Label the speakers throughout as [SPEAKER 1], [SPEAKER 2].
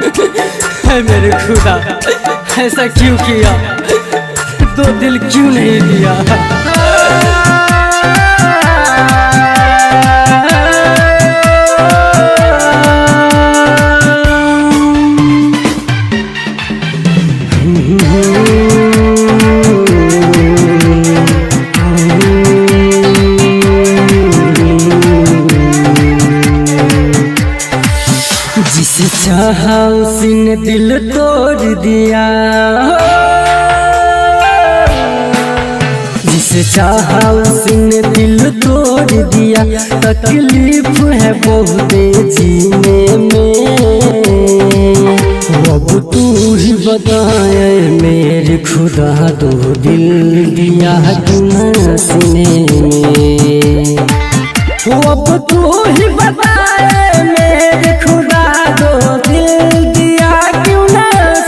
[SPEAKER 1] है मेरे खुदा, ऐसा क्यों किया, दो दिल क्यों नहीं दिया। जिसे चाहा उसी ने दिल तोड़ दिया, जिसे चाहा उसी ने दिल तोड़ दिया। तकलीफ है बहुत जीने में, अब तू ही बताए मेरे खुदा, दो दिल दिया क्यों सीने में। अब तू ही बताए मेरे खुदा, दो दिल दिया क्यों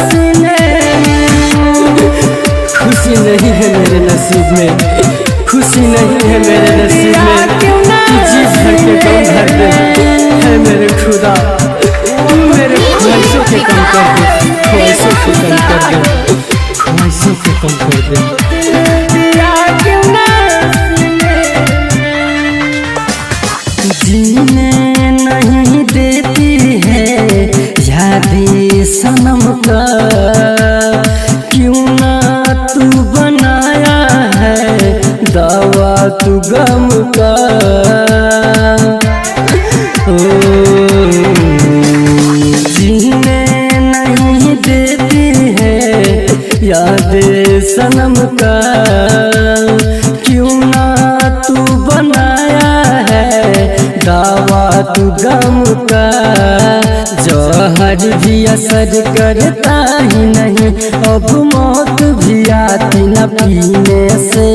[SPEAKER 1] सीने में। खुशी नहीं है मेरे नसीब में, खुशी नहीं है मेरे नसीब में, तू जी भर के गम भर दे है मेरे खुदा। तू मेरे ख्वाहिशों के कम कर दे, ख्वाहिशों के कम कर दे, ख्वाहिशों के कम कर दे। जीने नहीं देती है यादें सनम का, क्यों ना तू बनाया है दावा तू गम का। जीने नहीं देती है यादें सनम का, क्यों ना तू बनाया है दावा तू गम का। जहर भी असर करता ही नहीं, अब मौत भी आती न पीने से।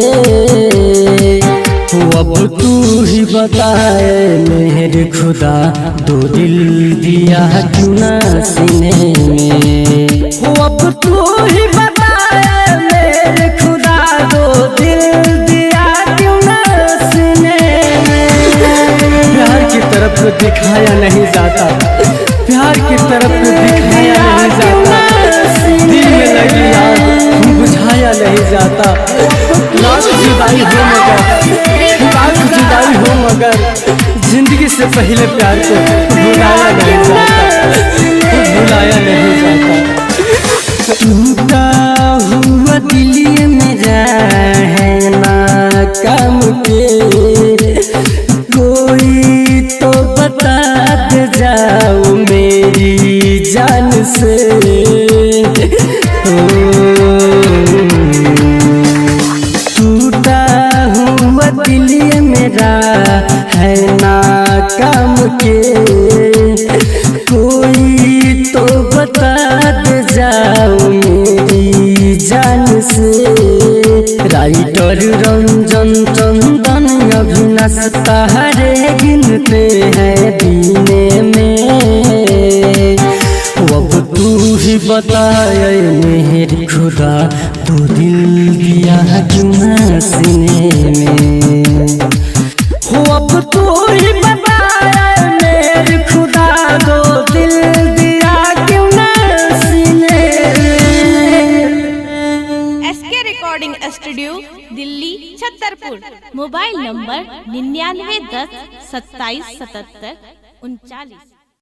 [SPEAKER 1] अब तू ही बताए मेरे खुदा, दो दिल दिया क्यों न सीने में। अब तू ही बताए मेरे खुदा, दो दिल दिया क्यों न सीने में। प्यार की तरफ दिखाया नहीं जाता, प्यार की तरफ दिखाया नहीं जाता, दिल में लगी आग बुझाया नहीं जाता। लाख जुदाई हो मगर, लाख जुदाई हो मगर, जिंदगी से पहले प्यार को भुलाया नहीं जाता, भुलाया नहीं जाता। टूटा हुआ दिल मेरा है ना काम के, कोई तो बता दे जाओ मेरी जान से। टूटा हुआ दिल मेरा है ना काम के, कोई तो बता दे जाओ मेरी जान से। राइटर रंजन चंदन अभिनाश तारे गिनते हैं दीने में। अब तू ही बताए मेरे खुदा, दो दिल दिया क्यों सीने में। अब तू ही बताए मेरे खुदा, दो दिल दिया क्यों सीने में।
[SPEAKER 2] SK recording studio Delhi Chhatarpur. Mobile number 9910 27 77 39।